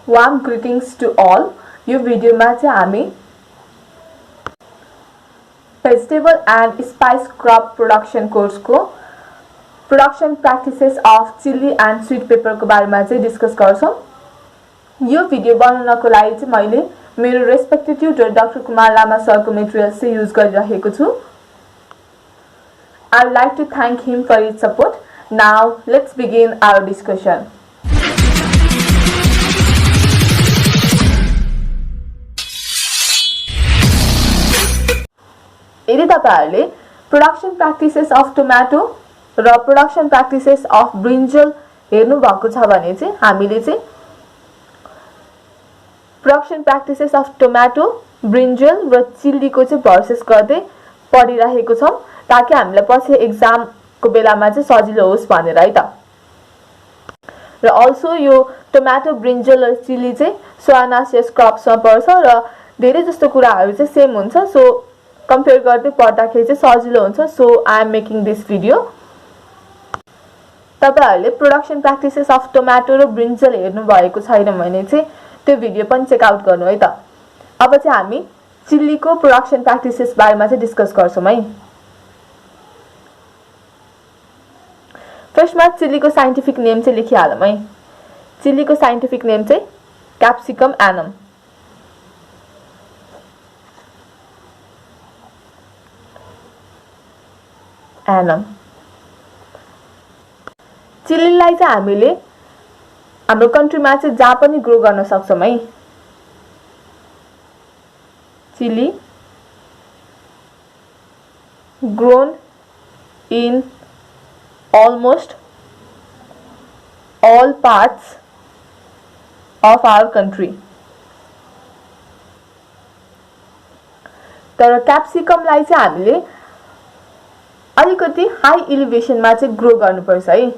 Warm greetings to all. यो भिडियोमा चाहिँ हामी vegetable and spice crop production course को production practices of chili and sweet pepper को बारेमा चाहिँ डिस्कस गर्छौं। यो भिडियो बनाउनको लागि चाहिँ मैले मेरो रेस्पेक्टेड ट्युटर डाक्टर कुमार लामा सरको मटेरियल चाहिँ युज गरिरहेको छु। I would like to thank him for his support. Now let's begin our discussion. यदि तपाईहरुले प्रोडक्सन प्र्याक्टिसेस अफ टोमेटो र प्रोडक्सन प्र्याक्टिसेस अफ ब्रिन्जल हेर्नु भएको छ भने चाहिँ हामीले चाहिँ प्रोडक्सन प्र्याक्टिसेस अफ टोमेटो, ब्रिन्जल र चिल्लीको चाहिँ भर्सेस गर्दै पढिरहेको छौं ताकि हामीलाई पछि एक्जाम को बेलामा चाहिँ सजिलो होस् भनेर है त। र अल्सो यो टोमेटो, ब्रिन्जल र चिल्ली चाहिँ सोयानासियस क्रप्समा पर्छ र धेरै जस्तो कुराहरु चाहिँ सेम हुन्छ। सो कम्पेयर गर्दै पढ्दाखेरि चाहिँ सजिलो हुन्छ। So I am making this video. तपाईहरुले प्रोडक्सन प्र्याक्टिसेस अफ टोमेटो र ब्रिन्जल हेर्नु भएको छैन भने चाहिँ त्यो भिडियो पनि चेक आउट गर्नु है त। अब चाहिँ हामी चिल्लीको प्रोडक्सन प्र्याक्टिसेस बारेमा चाहिँ डिस्कस गर्छौं है। फर्स्टमा चिल्लीको साइन्टिफिक नेम चाहिँ लेखिहालौं है। चिल्लीको साइन्टिफिक नेम चाहिँ क्याप्सिकम एनम। एनम चिल्लीलाई चाहिँ हामीले हाम्रो कन्ट्रीमा चाहिँ जहाँ पनि ग्रो गर्न सक्छौं है। Chilli grown in almost all parts of our country. तर क्याप्सिकमलाई चाहिँ हामीले अलिकति हाई एलिभेसनमा चाहिँ ग्रो गर्नुपर्छ है।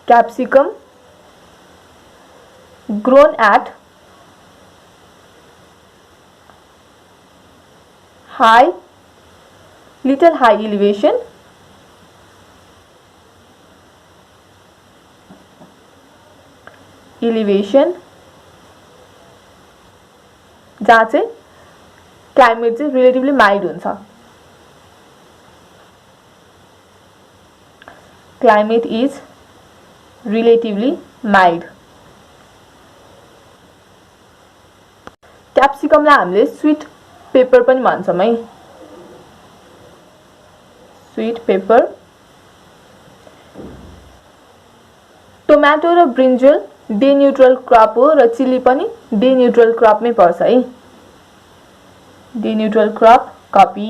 Capsicum grown at little high elevation जहाँ चाहिँ क्लाइमेट चाहिँ रिलेटिभली माइल्ड हुन्छ। Climate is relatively mild. क्याप्सिकमलाई हामीले स्वीट पेपर पनि भन्छौं है। Sweet pepper. टोमेटो र ब्रिन्जल डे न्यूट्रल क्रप हो र चिल्ली पनि डे न्यूट्रल क्रपमै पर्छ है। डे न्यूट्रल क्रप कपी।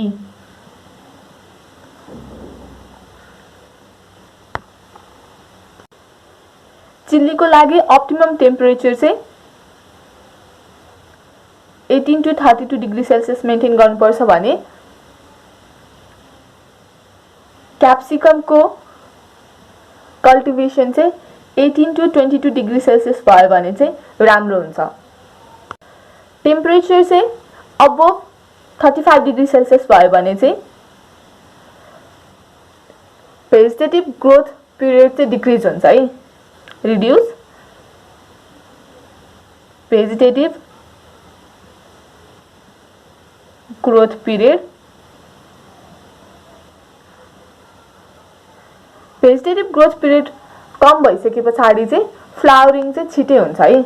चिल्लीको लागि अप्टिमम टेम्परेचर चाहिँ 18 to 32 डिग्री सेल्सियस मेन्टेन गर्नुपर्छ भने क्याप्सिकम को कल्टिभेसन चाहिँ 18 to 22 डिग्री सेल्सियस भयो भने चाहिँ राम्रो हुन्छ। टेम्परेचर चाहिँ अबोभ 35 डिग्री सेल्सियस भयो भने चाहिँ भेजिटेटिभ ग्रोथ पिरियड चाहिँ डिक्रिज हुन्छ है। Reduce vegetative growth period. Vegetative growth period कम भइसके पछाडी चाहिँ फ्लावरिङ चाहिँ छिटै हुन्छ है।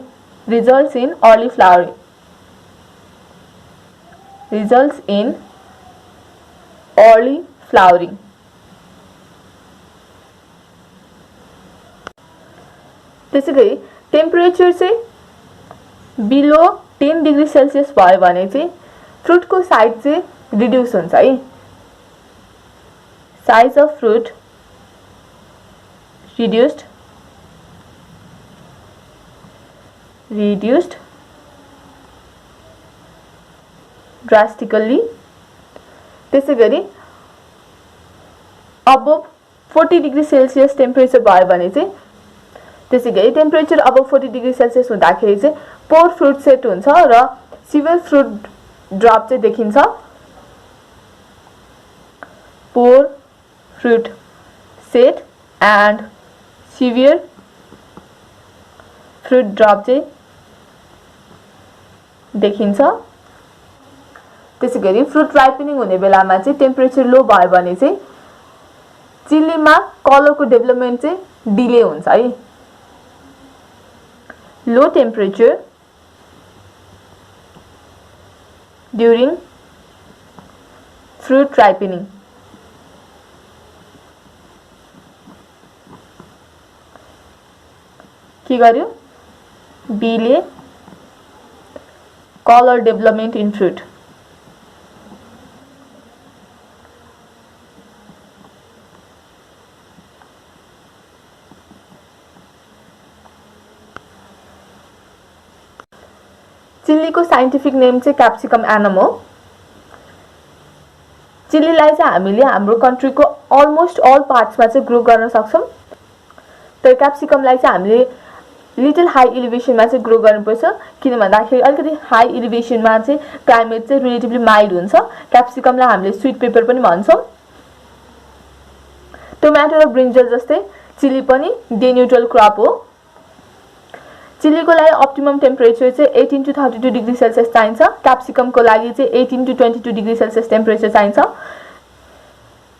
Results in early flowering. Results in early flowering. त्यसैगरी टेम्परेचर चाहिँ बिलो 10 डिग्री सेल्सियस भयो भने चाहिँ फ्रुट को साइज चाहिँ रिड्युस हुन्छ है। Size of fruit reduced drastically। त्यसैगरी अबोभ 40 डिग्री सेल्सियस टेम्परेचर भयो भने चाहिँ त्यसैगरी टेम्परेचर अबोभ 40 डिग्री सेल्सियस हुँदाखेरि चाहिँ पोर फ्रुट सेट हुन्छ र सिभियर फ्रुट ड्रप चाहिँ देखिन्छ। पोर fruit set and severe fruit drop चाहिँ देखिन्छ। त्यसैगरी फ्रुट राइपनिङ हुने बेलामा चाहिँ टेम्परेचर लो भयो भने चाहिँ चिल्लीमा कलरको डेभलपमेन्ट चाहिँ डिले हुन्छ है। Low temperature during fruit ripening. के गर्यो? बीले कलर डेभलपमेन्ट इन फ्रुट। चिल्लीको साइन्टिफिक नेम चाहिँ क्याप्सिकम एनम हो। चिल्लीलाई चाहिँ हामीले हाम्रो कन्ट्रीको अलमोस्ट अल पार्ट्समा चाहिँ ग्रो गर्न सक्छौं। तर क्याप्सिकमलाई चाहिँ हामीले लिटल हाई एलिभेसनमा चाहिँ ग्रो गर्नुपर्छ, किन भन्दाखेरि अलिकति हाई एलिभेसनमा चाहिँ क्लाइमेट चाहिँ रिलेटिभली माइल्ड हुन्छ। क्याप्सिकमलाई हामीले स्वीट पेपर पनि भन्छौं। टोमेटो र ब्रिन्जल जस्तै चिल्ली पनि डे न्यूट्रल क्रप हो। चिल्लीको लागि अप्टिमम टेम्परेचर चाहिँ 18 to 32 डिग्री सेल्सियस चाहिन्छ। क्याप्सिकमको लागि चाहिँ 18 to 22 डिग्री सेल्सियस टेम्परेचर चाहिन्छ।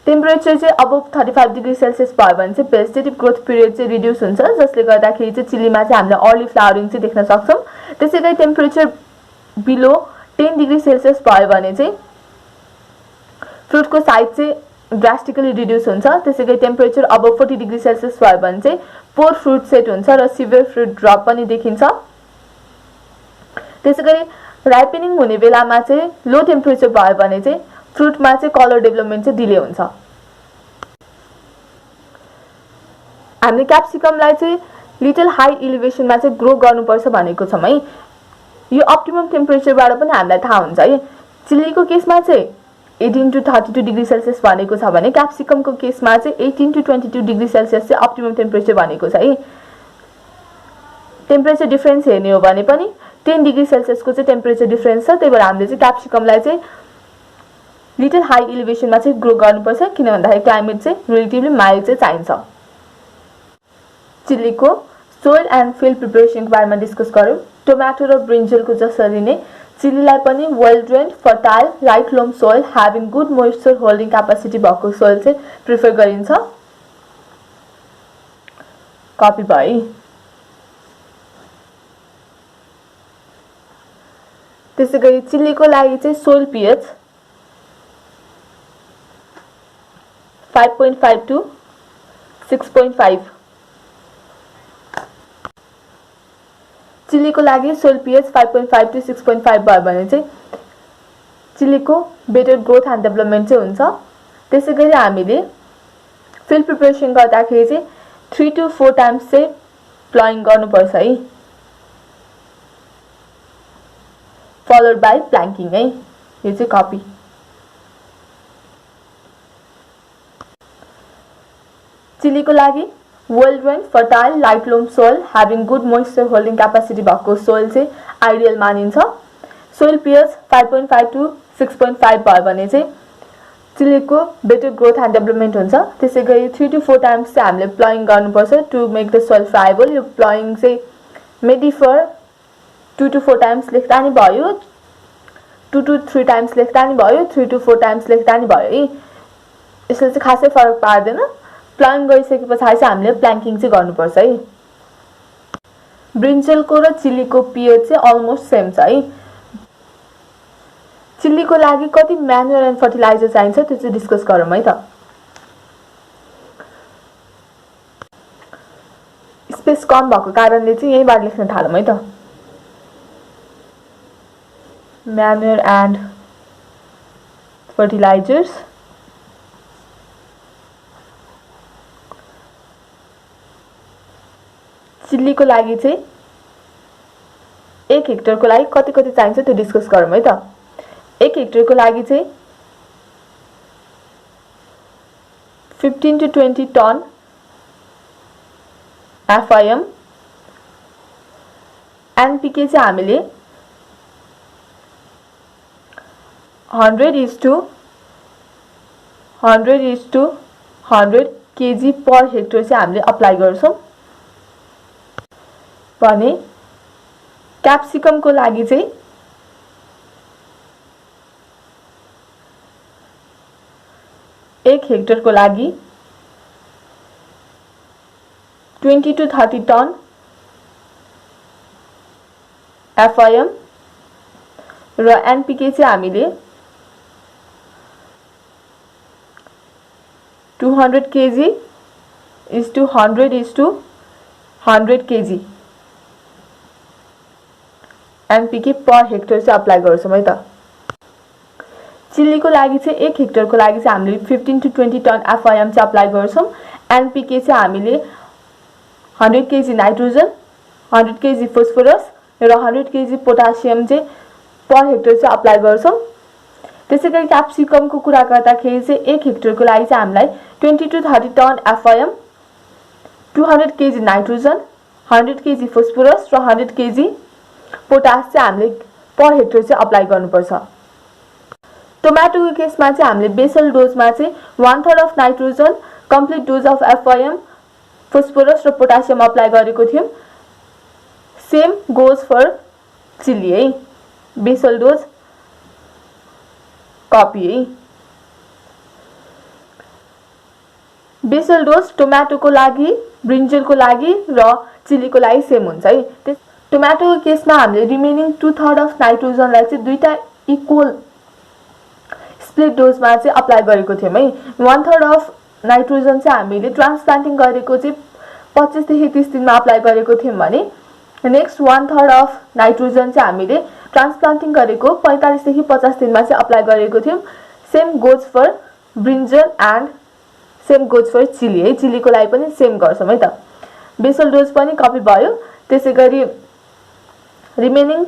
टेम्परेचर चाहिँ अबभ 35 डिग्री सेल्सियस भयो भने चाहिँ भेजिटेटिभ ग्रोथ पिरियड चाहिँ रिड्युस हुन्छ, जसले गर्दाखेरि चाहिँ चिल्लीमा चाहिँ हामीले अर्ली फ्लावरिङ चाहिँ देख्न सक्छौं। त्यसैगरी टेम्परेचर बिलो 10 डिग्री सेल्सियस भयो भने चाहिँ फ्रुटको साइज चाहिँ ड्रास्टिकली रिड्युस हुन्छ। त्यसैगरी टेम्परेचर अबभ 40 डिग्री सेल्सियस भयो भने चाहिँ पोर फ्रुट सेट हुन्छ र सिभियर फ्रुट ड्रप पनि देखिन्छ। त्यसैगरी राइपनिङ हुने बेलामा चाहिँ लो टेम्परेचर भयो भने चाहिँ फ्रुटमा चाहिँ कलर डेभलपमेन्ट चाहिँ डिले हुन्छ। हामीले क्याप्सिकमलाई चाहिँ लिटल हाई एलिभेसनमा चाहिँ ग्रो गर्नुपर्छ भनेको छौं है। यो अप्टिमम टेम्परेचरबाट पनि हामीलाई थाहा हुन्छ है। चिल्लीको केसमा चाहिँ 18 to 32 डिग्री सेल्सियस भनेको छ भने क्याप्सिकमको केसमा चाहिँ 18 to 22 डिग्री सेल्सियस चाहिँ अप्टिमम टेम्परेचर भनेको छ है। टेम्परेचर डिफरेन्स हेर्ने हो भने पनि 10 डिग्री सेल्सियसको चाहिँ टेम्परेचर डिफरेन्स छ। त्यही भएर हामीले चाहिँ क्याप्सिकमलाई चाहिँ लिटल हाई एलिभेसनमा चाहिँ ग्रो गर्नुपर्छ, किन भन्दाखेरि क्लाइमेट चाहिँ रिलेटिभली माइल्ड चाहिँ चाहिन्छ। चिल्लीको सोइल एन्ड फिल्ड प्रिपरेसनको बारेमा डिस्कस गरौँ। टोमेटो र ब्रिन्जलको जसरी नै चिल्लीलाई पनि well drained, fertile, light loam soil having good moisture holding capacity भएको सोइल चाहिँ प्रिफर गरिन्छ। कपी भयो। त्यसैगरी चिल्लीको लागि चाहिँ सोइल पीएच 5.5 to 6.5। चिल्लीको लागि सोइल पीएच 5.5 to 6.5 भयो भने चाहिँ चिल्लीको बेटर ग्रोथ एन्ड डेभलपमेन्ट चाहिँ हुन्छ। त्यसैगरी हामीले फिल्ड प्रिपरेसन गर्दाखेरि चाहिँ 3 to 4 टाइम्स चाहिँ प्लॉइङ गर्नुपर्छ है, फलोड बाई प्लान्किङ है। यो चाहिँ कपी। चिल्लीको लागि well drained, fertile, light loam soil having good moisture holding capacity भएको सोइल चाहिँ आइडियल मानिन्छ। सोइल पीएच 5.5 to 6.5 भयो भने चाहिँ चिल्लीको बेटर ग्रोथ एन्ड डेभलपमेन्ट हुन्छ। त्यसैगरी 3 to 4 टाइम्स चाहिँ हामीले प्लॉइङ गर्नुपर्छ to make the soil friable. यो प्लॉइङ चाहिँ मेडी फर 2 to 4 टाइम्स लेख्दा नि भयो, 2 to 3 टाइम्स लेख्दा नि भयो, 3 to 4 टाइम्स लेख्दा नि भयो है। यसले चाहिँ खासै फरक पार्दैन। प्लॉइङ गरिसकेपछि चाहिँ हामीले प्लान्किङ चाहिँ गर्नुपर्छ है। ब्रिन्जलको र चिल्लीको पीएच चाहिँ अलमोस्ट सेम छ है। चिल्लीको लागि कति म्यानुअल एन्ड फर्टिलाइजर चाहिन्छ त्यो चाहिँ डिस्कस गरौँ है त। स्पेस कम भएको कारणले चाहिँ यहीँबाट लेख्न थालौँ है त। म्यानुअल एन्ड फर्टिलाइजर्स चिल्लीको लागि चाहिँ 1 हेक्टरको लागि कति कति चाहिन्छ त्यो डिस्कस गरौँ है त। 1 हेक्टरको लागि चाहिँ 15 to 20 टन FIM, NPK चाहिँ हामीले 100:100:100 केजी पर हेक्टर चाहिँ हामीले अप्लाई गर्छौं भने क्याप्सिकमको लागि चाहिँ 1 हेक्टरको लागि 20 to 30 टन FIM र NPK चाहिँ हामीले 200 kg is to 100 kg NPK per hectare चाहिँ अप्लाई गर्छौं है त। चिल्लीको लागि चाहिँ 1 हेक्टरको लागि चाहिँ हामीले 15 to 20 टन FIM चाहिँ अप्लाई गर्छौं। NPK चाहिँ हामीले 100 kg नाइट्रोजन, 100 kg फोस्फोरस र 100 kg पोटासियम चाहिँ पर हेक्टर चाहिँ अप्लाई गर्छौं। त्यसैगरी क्याप्सिकमको कुरा गर्दाखेरि चाहिँ 1 हेक्टरको लागि चाहिँ हामीलाई 20 to 30 tonne FIM, 200 kg nitrogen, 100 kg phosphorus र 100 kg पोटास चाहिँ हामीले पर हेक्टर चाहिँ अप्लाई गर्नुपर्छ। टोमेटोको केसमा चाहिँ हामीले बेसल डोजमा चाहिँ 1/3 of nitrogen, complete dose of FIM, phosphorus र पोटासियम अप्लाई गरेको थियौं। सेम गोज फर चिल्ली है, बेसल डोज कपी है। बेसल डोज टोमेटोको लागि, ब्रिन्जलको लागि र चिल्लीको लागि सेम हुन्छ है। टोमेटोको केसमा हामीले रिमेनिङ 2/3 अफ नाइट्रोजनलाई चाहिँ दुईटा इक्वल स्प्लिट डोजमा चाहिँ अप्लाई गरेको थियौं है। 1/3 अफ नाइट्रोजन चाहिँ हामीले ट्रान्सप्लान्टिङ गरेको चाहिँ 25 देखि 30 दिनमा अप्लाई गरेको थियौं भने नेक्स्ट 1/3 अफ नाइट्रोजन चाहिँ हामीले ट्रान्सप्लान्टिङ गरेको 45 देखि 50 दिनमा चाहिँ अप्लाई गरेको थियौं। Same goes for brinjal and same goes for chilli है। चिल्लीको लागि पनि सेम गर्छौं है त। बेसल डोज पनि कपी भयो। त्यसैगरी remaining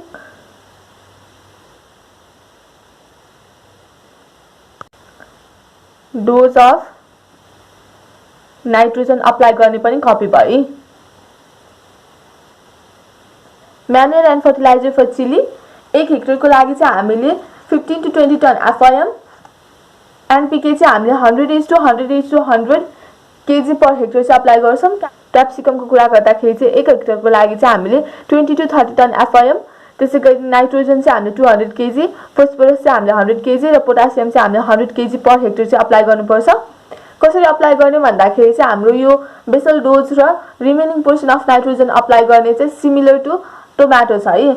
dose of nitrogen apply गर्ने पनि कपी भयो। Manure and fertiliser for chilli 1 हेक्टरको लागि चाहिँ हामीले 15 to 20 टन FIM, NPK चाहिँ हामीले 100:100:100 kg पर हेक्टर चाहिँ अप्लाई गर्छौं। क्याप्सिकमको कुरा गर्दाखेरि चाहिँ 1 हेक्टरको लागि चाहिँ हामीले 20 to 30 टन FIM, त्यसैगरी नाइट्रोजन चाहिँ हामीले 200 kg, फोस्फोरस चाहिँ हामीले 100 kg र पोटासियम चाहिँ हामीले 100 kg पर हेक्टर चाहिँ अप्लाई गर्नुपर्छ। कसरी अप्लाई गर्ने भन्दाखेरि चाहिँ हाम्रो यो बेसल डोज र remaining portion of nitrogen apply गर्ने चाहिँ सिमिलर टु टोमेटो छ है।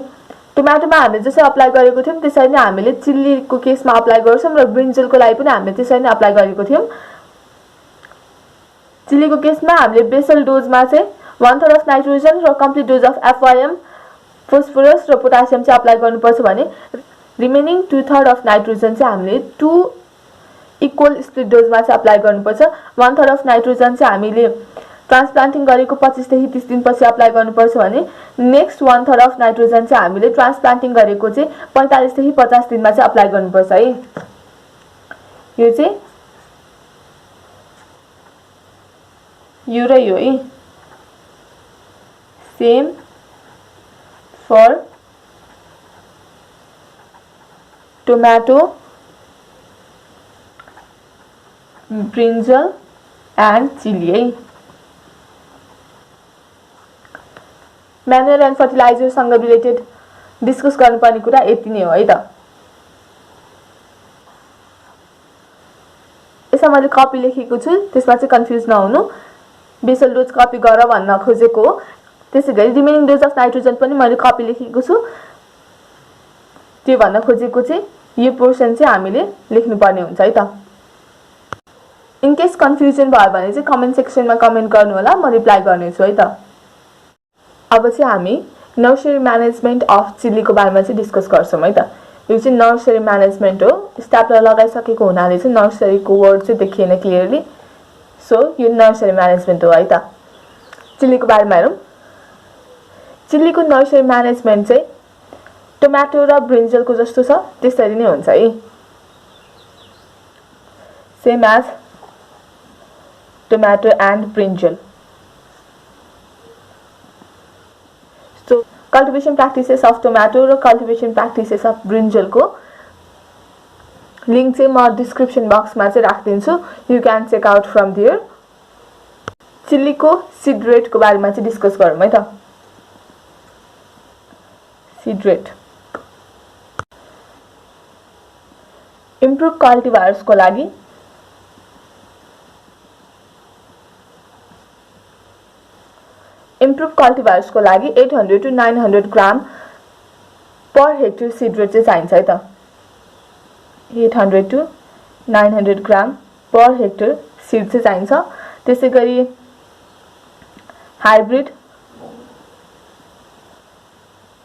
टोमेटोमा हामीले जसरी अप्लाई गरेको थियौं त्यसरी नै हामीले चिल्लीको केसमा अप्लाई गर्छौं र ब्रिन्जलको लागि पनि हामीले त्यसरी नै अप्लाई गरेको थियौं। चिल्लीको केसमा हामीले बेसल डोजमा चाहिँ 1/3 अफ नाइट्रोजन र complete dose of FIM, phosphorus र पोटासियम चाहिँ अप्लाई गर्नुपर्छ भने रिमेनिङ 2/3 अफ नाइट्रोजन चाहिँ हामीले 2 इक्वल स्प्लिट डोजमा चाहिँ अप्लाई गर्नुपर्छ। 1/3 अफ नाइट्रोजन चाहिँ हामीले ट्रान्सप्लान्टिङ गरेको 25 देखि 30 दिनपछि अप्लाई गर्नुपर्छ भने नेक्स्ट 1/3 अफ नाइट्रोजन चाहिँ हामीले ट्रान्सप्लान्टिङ गरेको चाहिँ 45 देखि 50 दिनमा चाहिँ अप्लाई गर्नुपर्छ है। यो चाहिँ यो र यो है same for tomato, brinjal and chilli है। म्यानुअल एन्ड फर्टिलाइजर सँग रिलेटेड डिस्कस गर्नुपर्ने कुरा यति नै हो है त। यसमा मैले कपी लेखेको छु, त्यसमा चाहिँ कन्फ्युज नहुनु। बेसल डोज कपी गर भन्न खोजेको हो। त्यसैगरी रिमेनिङ डोज अफ नाइट्रोजन पनि मैले कपी लेखेको छु। त्यो भन्न खोजेको चाहिँ यो पोर्सन चाहिँ हामीले लेख्नुपर्ने हुन्छ है त। इन केस कन्फ्युजन भयो भने चाहिँ कमेन्ट सेक्सनमा कमेन्ट गर्नु होला, म रिप्लाई गर्नेछु है त। अब चाहिँ हामी नर्सरी म्यानेजमेन्ट अफ चिल्लीको बारेमा चाहिँ डिस्कस गर्छौं है त। यो चाहिँ नर्सरी म्यानेजमेन्ट हो। स्ट्यापलर लगाइसकेको हुनाले चाहिँ नर्सरीको वर्ड चाहिँ देखिएन क्लियरली, सो यो नर्सरी म्यानेजमेन्ट हो है त। चिल्लीको बारेमा हेरौं। चिल्लीको नर्सरी म्यानेजमेन्ट चाहिँ टोमेटो र ब्रिन्जलको जस्तो छ त्यसरी नै हुन्छ है। Same as tomato and brinjal. So cultivation practices of tomato र कल्टिभेसन प्र्याक्टिसेस अफ ब्रिन्जलको लिंक चाहिँ म डिस्क्रिप्सन बक्समा चाहिँ राखिदिन्छु। You can check out from there. चिल्लीको सीड रेटको बारेमा चाहिँ डिस्कस गरौँ है त। सीड रेट इम्प्रुभ कल्टिभर्सको लागि इम्प्रुभ कल्टिभर्सको लागि 800 to 900 gram per hectare seed rate चाहिँ चाहिन्छ है त। 800 to 900 gram per hectare seed चाहिँ चाहिन्छ। त्यसैगरी हाइब्रिड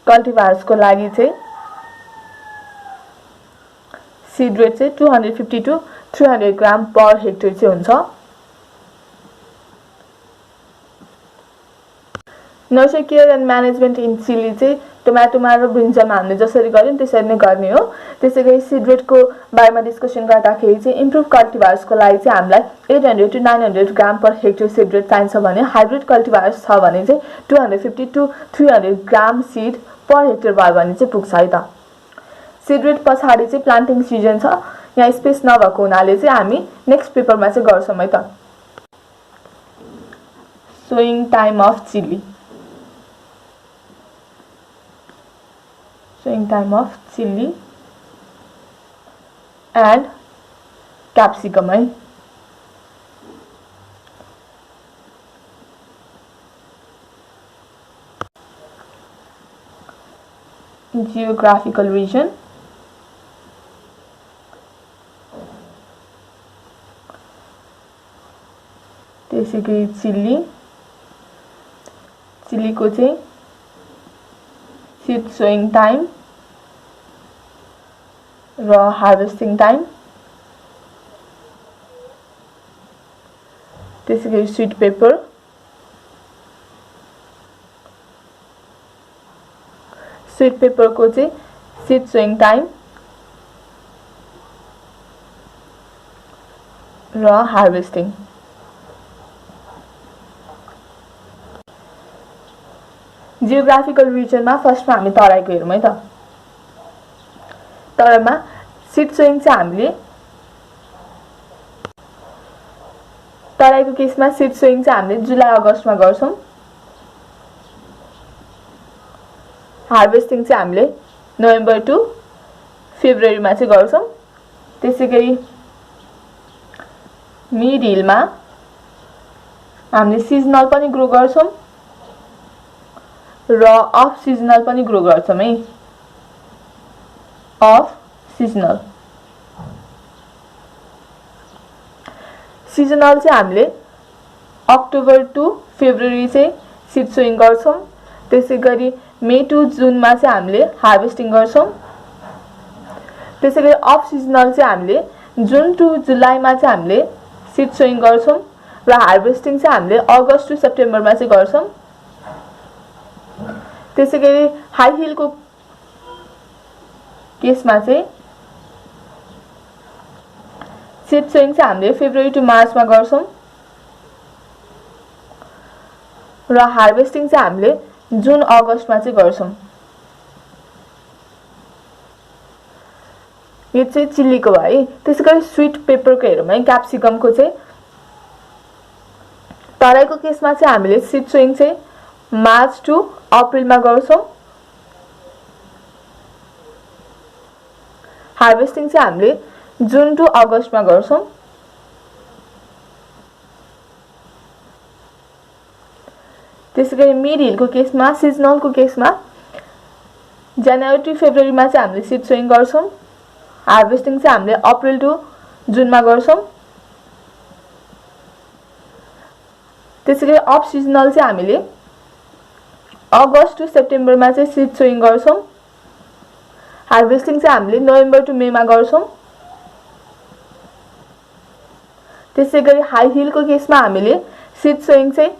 कल्टिभर्सको लागि चाहिँ सीड रेट चाहिँ 250 to 300 ग्राम पर हेक्टर चाहिँ हुन्छ। Nursery care and management in chilli चाहिँ टोमेटोमा र ब्रिन्जलमा हामीले जसरी गर्यौं त्यसरी नै गर्ने हो। त्यसैगरी सीड रेटको बारेमा डिस्कसन गर्दाखेरि चाहिँ इम्प्रुभ कल्टिभर्सको लागि चाहिँ हामीलाई 800 to 900 gram per hectare seed rate चाहिन्छ भने हाइब्रिड कल्टिभर्स छ भने चाहिँ 250 to 300 gram seed per hectare भयो भने चाहिँ पुग्छ है त। सीड रेट पछाडि चाहिँ प्लान्टिङ सिजन छ। यहाँ स्पेस नभएको हुनाले चाहिँ हामी नेक्स्ट पेपरमा चाहिँ गर्छौं है त। Showing time of chilli sowing time of chilli and capsicum है। Geographical region त्यसैगरी चिल्लीको चाहिँ सीड सोइङ टाइम र हार्वेस्टिङ टाइम त्यसैगरी स्वीट पेपर को चाहिँ सीड सोइङ टाइम र हार्वेस्टिङ। जियोग्राफिकल रिजनमा फर्स्टमा हामी तराईको हेरौँ है त। तराईमा सीड सोइङ चाहिँ हामीले तराईको केसमा सीड सोइङ चाहिँ हामीले जुलाई अगस्तमा गर्छौं। हार्वेस्टिङ चाहिँ हामीले नोभेम्बर टु फेब्रुअरीमा चाहिँ गर्छौं। त्यसैगरी मिड हिलमा हामीले सिजनल पनि ग्रो गर्छौं र अफ सिजनल पनि ग्रो गर्छौं है। अफ सिजनल सिजनल चाहिँ हामीले अक्टोबर टु फेब्रुअरी चाहिँ सीड सोइङ गर्छौं। त्यसैगरी मे टु जुनमा चाहिँ हामीले हार्वेस्टिङ गर्छौं। त्यसैगरी अफ सिजनल चाहिँ हामीले जुन टु जुलाईमा चाहिँ हामीले सीड सोइङ गर्छौं र हार्वेस्टिङ चाहिँ हामीले अगस्त टु सेप्टेम्बरमा चाहिँ गर्छौं। त्यसैगरी हाई हिलको केसमा चाहिँ सीड सोइङ चाहिँ हामीले फेब्रुअरी टु मार्चमा गर्छौं र हार्वेस्टिङ चाहिँ हामीले जुन अगस्तमा चाहिँ गर्छौं। यो चाहिँ चिल्लीको भयो। त्यसैगरी स्वीट पेपरको हेरौँ है। क्याप्सिकमको चाहिँ तराईको केसमा चाहिँ हामीले सीड सोइङ चाहिँ मार्च टु अप्रिलमा गर्छौं। हार्वेस्टिङ चाहिँ हामीले जुन टु अगस्तमा गर्छौं। त्यसैगरी मिड हिलको केसमा सिजनलको केसमा जनवरी टु फेब्रुअरीमा चाहिँ हामीले सीड सोइङ गर्छौं। हार्वेस्टिङ चाहिँ हामीले अप्रिल टु जुनमा गर्छौं। त्यसैगरी अफ सिजनल चाहिँ हामीले अगस्त टु सेप्टेम्बरमा चाहिँ सीड सोइङ गर्छौं। हार्वेस्टिङ चाहिँ हामीले नोभेम्बर टु मेमा गर्छौं। त्यसैगरी हाई हिलको केसमा हामीले सीड सोइङ चाहिँ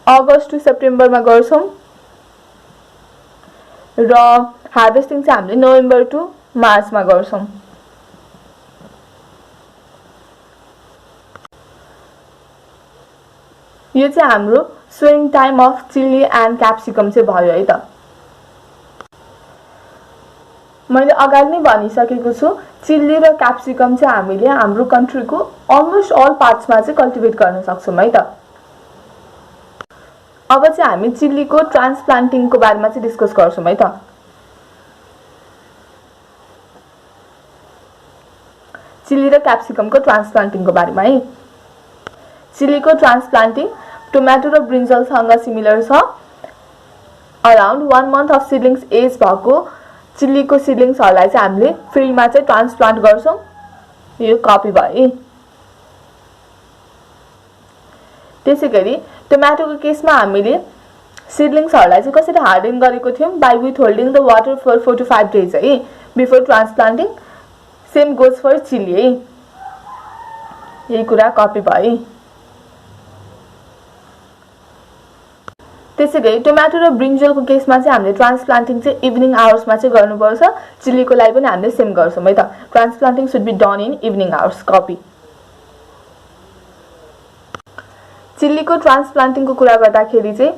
अगस्त टु सेप्टेम्बरमा गर्छौं र हार्वेस्टिङ चाहिँ हामीले नोभेम्बर टु मार्चमा गर्छौं। यो चाहिँ हाम्रो showing time of chilli and capsicum चाहिँ भयो है त। मैले अगाडि नै भनिसकेको छु चिल्ली र क्याप्सिकम चाहिँ हामीले हाम्रो कन्ट्रीको अलमोस्ट अल पार्ट्समा चाहिँ कल्टिभेट गर्न सक्छौं है त। अब चाहिँ हामी चिल्लीको ट्रान्सप्लान्टिङको बारेमा चाहिँ डिस्कस गर्छौं है त। चिल्ली र क्याप्सिकमको ट्रान्सप्लान्टिङको बारेमा है। चिल्लीको ट्रान्सप्लान्टिङ टोमेटो र ब्रिन्जलसँग सिमिलर छ। अराउन्ड 1 month अफ सिडलिङ्स एज भएको चिल्लीको सिडलिङ्सहरूलाई चाहिँ हामीले फिल्डमा चाहिँ ट्रान्सप्लान्ट गर्छौं। यो कपी भयो। त्यसैगरी टोमेटोको केसमा हामीले सिडलिङ्सहरूलाई चाहिँ कसरी हार्डन गरेको थियौं by with holding the water for 4 to 5 days है before transplanting. Same goes for chilli है। यही कुरा कपी भयो। त्यसैगरी टोमेटो र ब्रिन्जलको केसमा चाहिँ हामीले ट्रान्सप्लान्टिङ चाहिँ इभिनिङ आवर्समा चाहिँ गर्नुपर्छ। चिल्लीको लागि पनि हामीले सेम गर्छौं है त। Transplanting should be done in evening hours copy. चिल्लीको ट्रान्सप्लान्टिङको कुरा गर्दाखेरि चाहिँ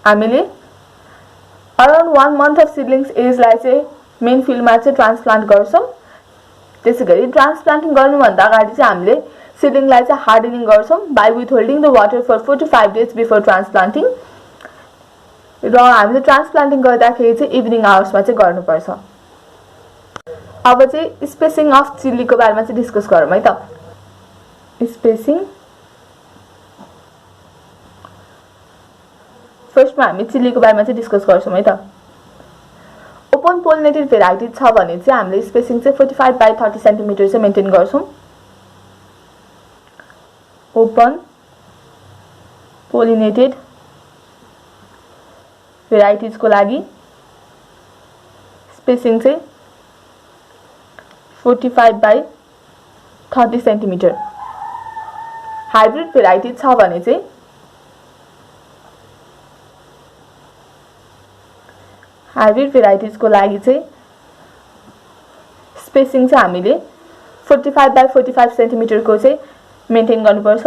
हामीले अराउन्ड 1 month अफ सिडलिङ्स एजलाई चाहिँ मेन फिल्डमा चाहिँ ट्रान्सप्लान्ट गर्छौं। त्यसैगरी ट्रान्सप्लान्टिङ गर्नुभन्दा अगाडि चाहिँ हामीले सिडलिङलाई चाहिँ हार्डनिङ गर्छौं by with holding the water for 4 to 5 days before transplanting. र हामीले ट्रान्सप्लान्टिङ गर्दाखेरि चाहिँ इभिनिङ आवर्समा चाहिँ गर्नुपर्छ। अब चाहिँ स्पेसिङ अफ चिल्लीको बारेमा चाहिँ डिस्कस गरौँ है त। स्पेसिङ फर्स्टमा हामी चिल्लीको बारेमा चाहिँ डिस्कस गर्छौं है त। ओपन पोलिनेटेड भेराइटी छ भने चाहिँ हामीले स्पेसिङ चाहिँ 45 by 30 सेन्टिमिटर चाहिँ मेन्टेन गर्छौं। ओपन पोलिनेटेड भेराइटिजको लागि स्पेसिङ चाहिँ 45 by 30 सेन्टिमिटर। हाइब्रिड भेराइटी छ भने चाहिँ हाइब्रिड भेराइटिजको लागि चाहिँ स्पेसिङ चाहिँ हामीले 45 by 45 सेन्टिमिटरको चाहिँ मेन्टेन गर्नुपर्छ।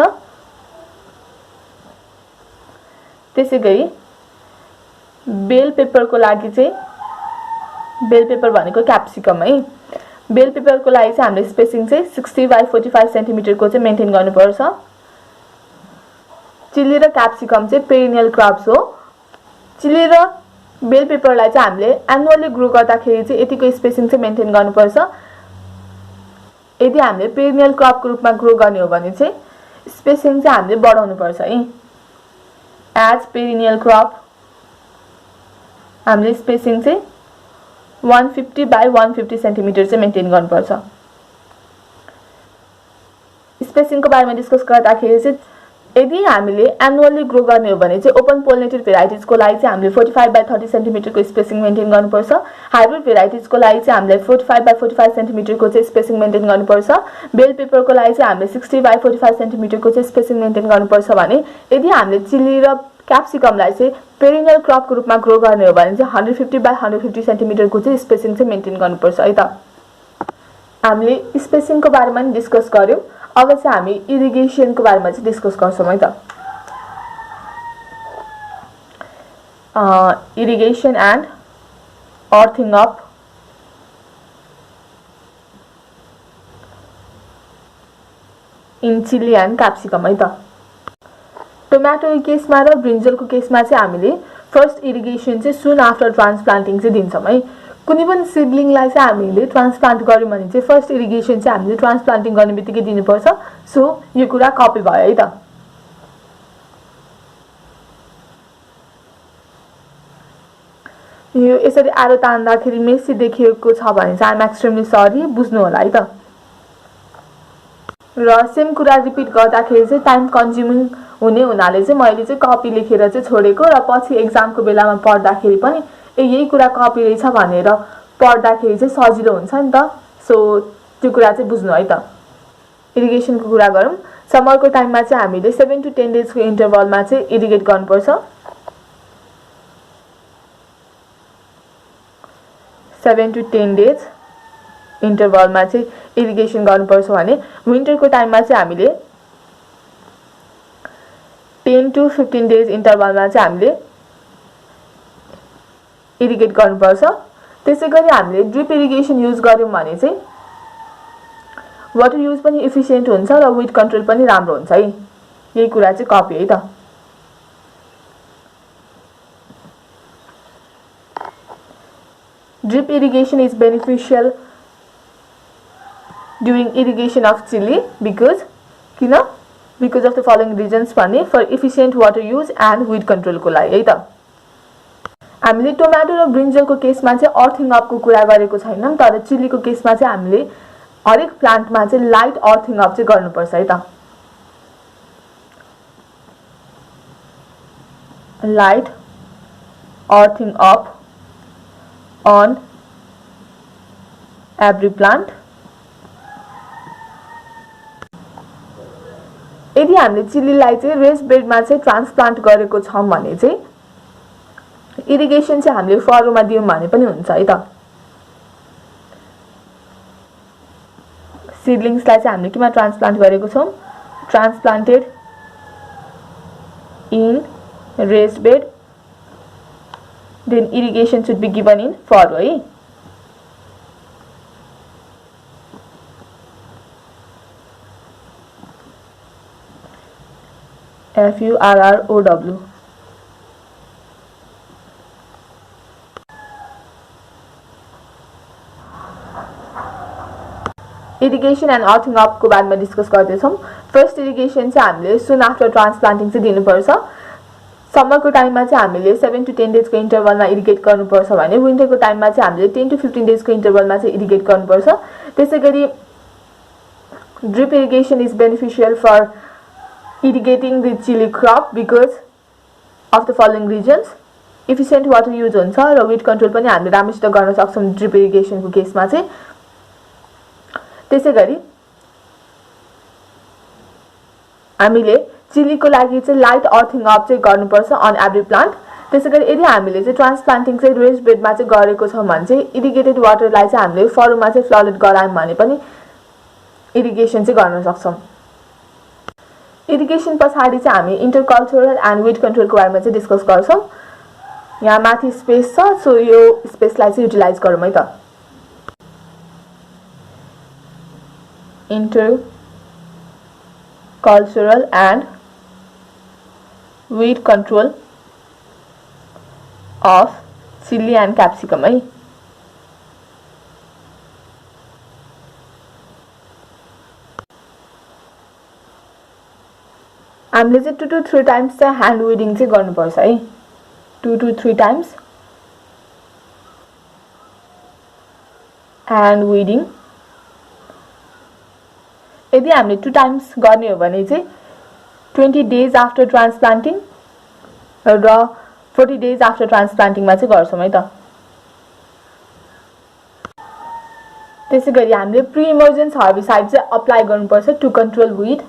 त्यसैगरी बेल पेपरको लागि चाहिँ बेल पेपर भनेको क्याप्सिकम है। बेल पेपरको लागि चाहिँ हामीले स्पेसिङ चाहिँ 60 by 45 सेन्टिमिटरको चाहिँ मेन्टेन गर्नुपर्छ। चिल्ली र क्याप्सिकम चाहिँ पेरिनियल क्रप्स हो। चिल्ली र बेल पेपरलाई चाहिँ हामीले एनुअली ग्रो गर्दाखेरि चाहिँ यतिको स्पेसिङ चाहिँ मेन्टेन गर्नुपर्छ। यदि हामीले पेरिनियल क्रपको रूपमा ग्रो गर्ने हो भने चाहिँ स्पेसिङ चाहिँ हामीले बढाउनु पर्छ है। एज पेरिनियल क्रप हामीले स्पेसिङ चाहिँ 150 by 150 सेन्टिमिटर चाहिँ मेन्टेन गर्नुपर्छ। स्पेसिङको बारेमा डिस्कस गर्दाखेरि चाहिँ यदि हामीले एनुअली ग्रो गर्ने हो भने चाहिँ ओपन पोलिनेटेड भेराइटिजको लागि चाहिँ हामीले 45 by 30 सेन्टिमिटरको स्पेसिङ मेन्टेन गर्नुपर्छ। हाइब्रिड भेराइटिजको लागि चाहिँ हामीले 45 by 45 सेन्टिमिटरको चाहिँ स्पेसिङ मेन्टेन गर्नुपर्छ। बेल पेपरको लागि चाहिँ हामीले 60 by 45 सेन्टिमिटरको चाहिँ स्पेसिङ मेन्टेन गर्नुपर्छ भने यदि हामीले चिल्ली र क्याप्सिकमलाई चाहिँ पेरिनियल क्रपको रूपमा ग्रो गर्ने हो भने चाहिँ 150 by 150 सेन्टिमिटरको चाहिँ स्पेसिङ चाहिँ मेन्टेन गर्नुपर्छ है त। हामीले स्पेसिङको बारेमा नि डिस्कस गर्यौं। अब चाहिँ हामी इरिगेसनको बारेमा चाहिँ डिस्कस गर्छौं है त। Irrigation and earthing up in chilli and capsicum है त। टोमेटोको केसमा र ब्रिन्जलको केसमा चाहिँ हामीले फर्स्ट इरिगेसन चाहिँ सुन आफ्टर ट्रान्सप्लान्टिङ चाहिँ दिन्छौं है। कुनै पनि सिडलिङलाई चाहिँ हामीले ट्रान्सप्लान्ट गर्यौं भने चाहिँ फर्स्ट इरिगेसन चाहिँ हामीले ट्रान्सप्लान्टिङ गर्ने बित्तिकै दिनुपर्छ। सो यो कुरा कपी भयो है त। यो यसरी एरो तान्दाखेरि मेसी देखिएको छ भने चाहिँ आइ एम एक्सट्रिमली सरी, बुझ्नु होला है त। र सेम कुरा रिपिट गर्दाखेरि चाहिँ टाइम कन्ज्युमिङ हुने हुनाले चाहिँ मैले चाहिँ कपी लेखेर चाहिँ छोडेको र पछि एक्जामको बेलामा पढ्दाखेरि पनि यही कुरा कपी रहेछ भनेर पढ्दाखेरि चाहिँ सजिलो हुन्छ नि त। सो त्यो कुरा चाहिँ बुझ्नु है त। इरिगेसनको कुरा गरौँ। समरको टाइममा चाहिँ हामीले 7 to 10 डेजको इन्टरभलमा चाहिँ इरिगेट गर्नुपर्छ। 7 to 10 डेज इन्टरभलमा चाहिँ इरिगेसन गर्नुपर्छ भने विन्टरको टाइममा चाहिँ हामीले 10 to 15 डेज इन्टरभलमा चाहिँ हामीले इरिगेट गर्नुपर्छ। त्यसैगरी हामीले ड्रिप इरिगेसन युज गर्यौं भने चाहिँ वाटर युज पनि इफिसिएन्ट हुन्छ र विड कन्ट्रोल पनि राम्रो हुन्छ है। यही कुरा चाहिँ कपी है त। Drip irrigation is beneficial during irrigation of chilli because of the following reasons भने for efficient water use and weed कन्ट्रोलको लागि है त। हामीले टोमेटो र ब्रिन्जलको केसमा चाहिँ अर्थिङ अपको कुरा गरेको छैनौँ, तर चिल्लीको केसमा चाहिँ हामीले हरेक प्लान्टमा चाहिँ लाइट अर्थिङ अप चाहिँ गर्नुपर्छ है त। Light earthing up on every plant। यदि हामीले चिल्लीलाई चाहिँ रेस्ड बेडमा चाहिँ ट्रान्सप्लान्ट गरेको छौँ भने चाहिँ इरिगेसन चाहिँ हामीले फरोमा दियौँ भने पनि हुन्छ है त। सिडलिङ्सलाई चाहिँ हामीले केमा ट्रान्सप्लान्ट गरेको छौँ, transplanted in raised bed, then irrigation should be given in furrow है। FURROW। इरिगेसन एन्ड अर्थिङ अपको बारेमा डिस्कस गर्दैछौँ। फर्स्ट इरिगेसन चाहिँ हामीले सुन आफ्टर ट्रान्सप्लान्टिङ चाहिँ दिनुपर्छ। समरको टाइममा चाहिँ हामीले 7 to 10 डेजको इन्टरभलमा इरिगेट गर्नुपर्छ भने विन्टरको टाइममा चाहिँ हामीले 10 to 15 डेजको इन्टरभलमा चाहिँ इरिगेट गर्नुपर्छ। त्यसैगरी drip irrigation is beneficial for irrigating the chilli crop because of the following reasons. Efficient water use हुन्छ र विड कन्ट्रोल पनि हामीले राम्रोसित गर्न सक्छौँ ड्रिप इरिगेसनको केसमा चाहिँ। त्यसैगरी हामीले चिल्लीको लागि चाहिँ लाइट अर्थिङ अप चाहिँ गर्नुपर्छ अन एभ्री प्लान्ट। त्यसैगरी यदि हामीले चाहिँ ट्रान्सप्लान्टिङ चाहिँ रेस्ड बेडमा चाहिँ गरेको छौँ भने चाहिँ इरिगेटेड वाटरलाई चाहिँ हामीले फरोमा चाहिँ फ्लडेड गरायौँ भने पनि इरिगेसन चाहिँ गर्न सक्छौँ। इरिगेसन पछाडि चाहिँ हामी इन्टरकल्चरल एन्ड विड कन्ट्रोलको बारेमा चाहिँ डिस्कस गर्छौँ। यहाँ माथि स्पेस छ, सो यो स्पेसलाई चाहिँ युटिलाइज गरौँ है त। intercultural and weed control of chili and capsicum है। हामीले चाहिँ 2 to 3 टाइम्स चाहिँ ह्यान्ड विडिङ चाहिँ गर्नुपर्छ है। 2 to 3 टाइम्स ह्यान्ड विडिङ। यदि हामीले 2 टाइम्स गर्ने हो भने चाहिँ 20 डेज आफ्टर ट्रान्सप्लान्टिङ र 40 डेज आफ्टर ट्रान्सप्लान्टिङमा चाहिँ गर्छौँ है त। त्यसैगरी हामीले प्री इमर्जेन्स हर्बिसाइड चाहिँ अप्लाई गर्नुपर्छ to control weed.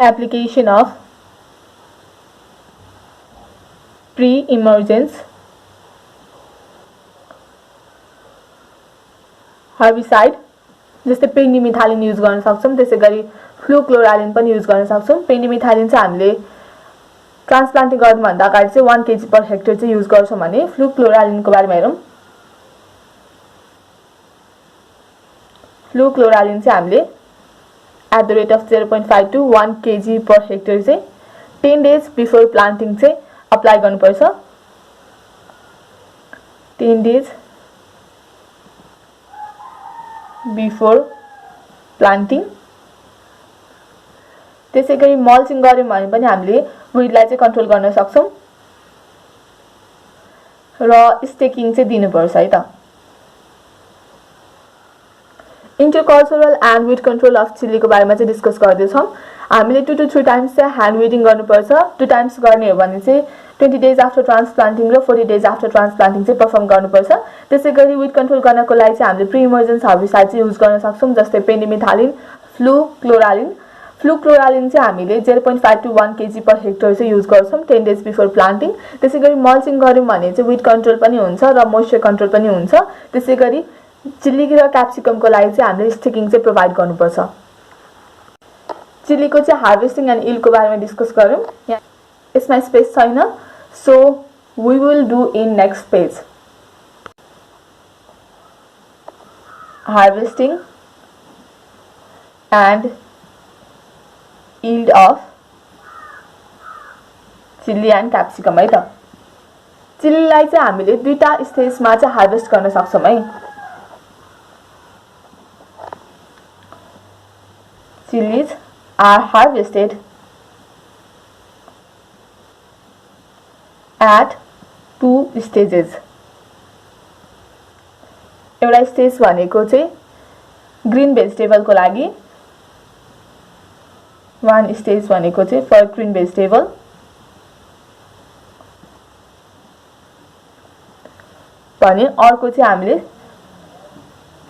Application of pre emergence herbicide जस्तै पेन्डिमिथालिन युज गर्न सक्छौँ। त्यसैगरी फ्लुक्लोरालिन पनि युज गर्न सक्छौँ। पेन्डिमिथालिन चाहिँ हामीले ट्रान्सप्लान्टिङ गर्नुभन्दा अगाडि चाहिँ 1 kg पर हेक्टर चाहिँ युज गर्छौँ भने फ्लुक्लोरालिनको बारेमा हेरौँ। फ्लुक्लोरालिन चाहिँ हामीले at the rate of 0.5 to 1 kg per hectare चाहिँ 10 डेज बिफोर प्लान्टिङ चाहिँ अप्लाई गर्नुपर्छ। 10 डेज बिफोर प्लान्टिङ। त्यसैगरी मल्चिङ गर्यौँ भने पनि हामीले विडलाई चाहिँ कन्ट्रोल गर्न सक्छौँ र स्टेकिङ चाहिँ दिनुपर्छ है त। इन्टरकल्चरल एन्ड विड कन्ट्रोल अफ चिल्लीको बारेमा चाहिँ डिस्कस गर्दैछौँ। हामीले 2 to 3 टाइम्स चाहिँ ह्यान्ड विडिङ गर्नुपर्छ। 2 टाइम्स गर्ने हो भने चाहिँ 20 डेज आफ्टर ट्रान्सप्लान्टिङ र 40 डेज आफ्टर ट्रान्सप्लान्टिङ चाहिँ पर्फर्म गर्नुपर्छ। त्यसैगरी विड कन्ट्रोल गर्नको लागि चाहिँ हामीले प्री इमर्जेन्स हर्बिसाइड चाहिँ युज गर्न सक्छौँ जस्तै पेन्डिमिथालिन, फ्लुक्लोरालिन। फ्लुक्लोरालिन चाहिँ हामीले 0.5 to 1 kg पर हेक्टर चाहिँ युज गर्छौँ 10 डेज बिफोर प्लान्टिङ। त्यसैगरी मल्चिङ गर्यौँ भने चाहिँ विड कन्ट्रोल पनि हुन्छ र मोइस्चर कन्ट्रोल पनि हुन्छ। त्यसैगरी चिल्ली र क्याप्सिकमको लागि चाहिँ हामीले स्टिकिङ चाहिँ प्रोभाइड गर्नुपर्छ। चिल्लीको चाहिँ हार्भेस्टिङ एन्ड इल्डको बारेमा डिस्कस गरौँ। यसमा स्पेस छैन, so we will do in next page. Harvesting and yield of chilli and capsicum है त। चिल्लीलाई चाहिँ हामीले दुईटा स्टेजमा चाहिँ हार्भेस्ट गर्न सक्छौं है। Chilies are harvested at 2 stages. एउटा स्टेज भनेको चाहिँ ग्रीन भेजिटेबल को लागि, one stage भनेको चाहिँ फर ग्रीन भेजिटेबल, भने अर्को चाहिँ हामीले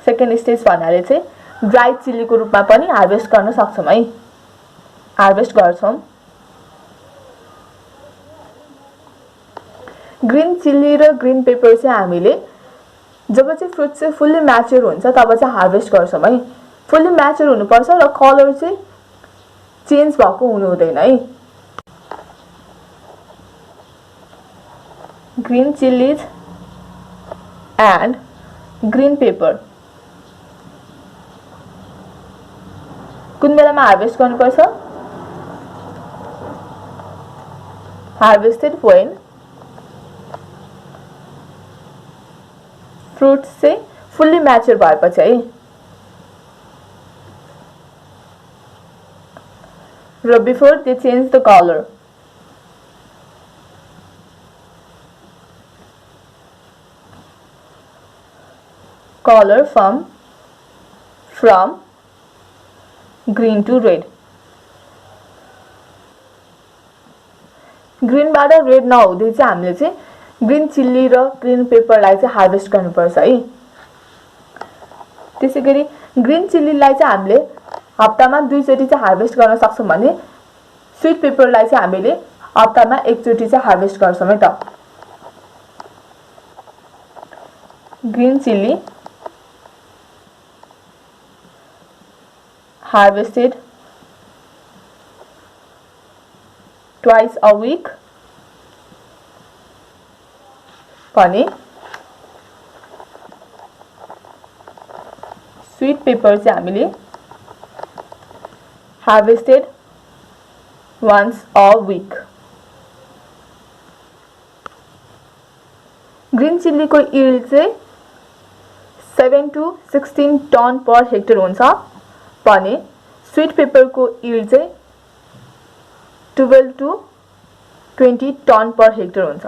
सेकेन्ड स्टेज भन्नाले चाहिँ ड्राई चिल्ली को रूपमा पनि हार्भेस्ट गर्न सक्छौं है, हार्भेस्ट गर्छौं। ग्रीन चिल्ली र ग्रीन पेपर चाहिँ हामीले जब चाहिँ फ्रुट चाहिँ फुल्ली म्याच्योर हुन्छ तब चाहिँ हार्भेस्ट गर्छौं है। फुल्ली म्याच्योर हुनुपर्छ र कलर चाहिँ चेन्ज भएको हुनु हुँदैन है। Green chillies and green pepper कुन बेलामा हार्भेस्ट गर्नुपर्छ? हार्भेस्टेड व्हेन फ्रुट चाहिँ फुल्ली म्याच्योर भएपछि है, र before they change the colour. Colour from green to red. Green बाट रेड नहुँदै चाहिँ हामीले चाहिँ ग्रीन चिल्ली र ग्रीन पेपरलाई चाहिँ हार्भेस्ट गर्नुपर्छ है। त्यसैगरी ग्रीन चिल्लीलाई चाहिँ हामीले हप्तामा 2 चोटी चाहिँ हार्भेस्ट गर्न सक्छौं भने स्वीट पेपरलाई चाहिँ हामीले हप्तामा 1 चोटी चाहिँ हार्भेस्ट गर्छौं है त। Green chilli harvested twice a week भने स्वीट पेपर चाहिँ हामीले harvested once a week। Green chilli को यील्ड चाहिँ 7 to 16 टन पर हेक्टर हुन्छ भने स्वीट पेपर को यील्ड चाहिँ 12 to 20 टन पर हेक्टर हुन्छ।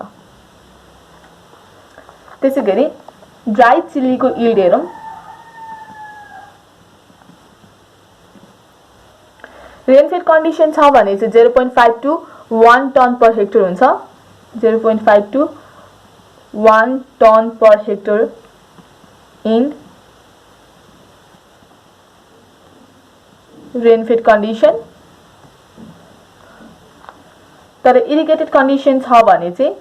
त्यसैगरी ड्राई चिल्ली को यील्ड हेरौं। रेनफेड कन्डिसन छ भने चाहिँ 0.5 to 1 टन पर हेक्टर हुन्छ। 0.5 to 1 tonne per hectare in rainfed condition. तर इरिगेटेड कन्डिसन छ भने चाहिँ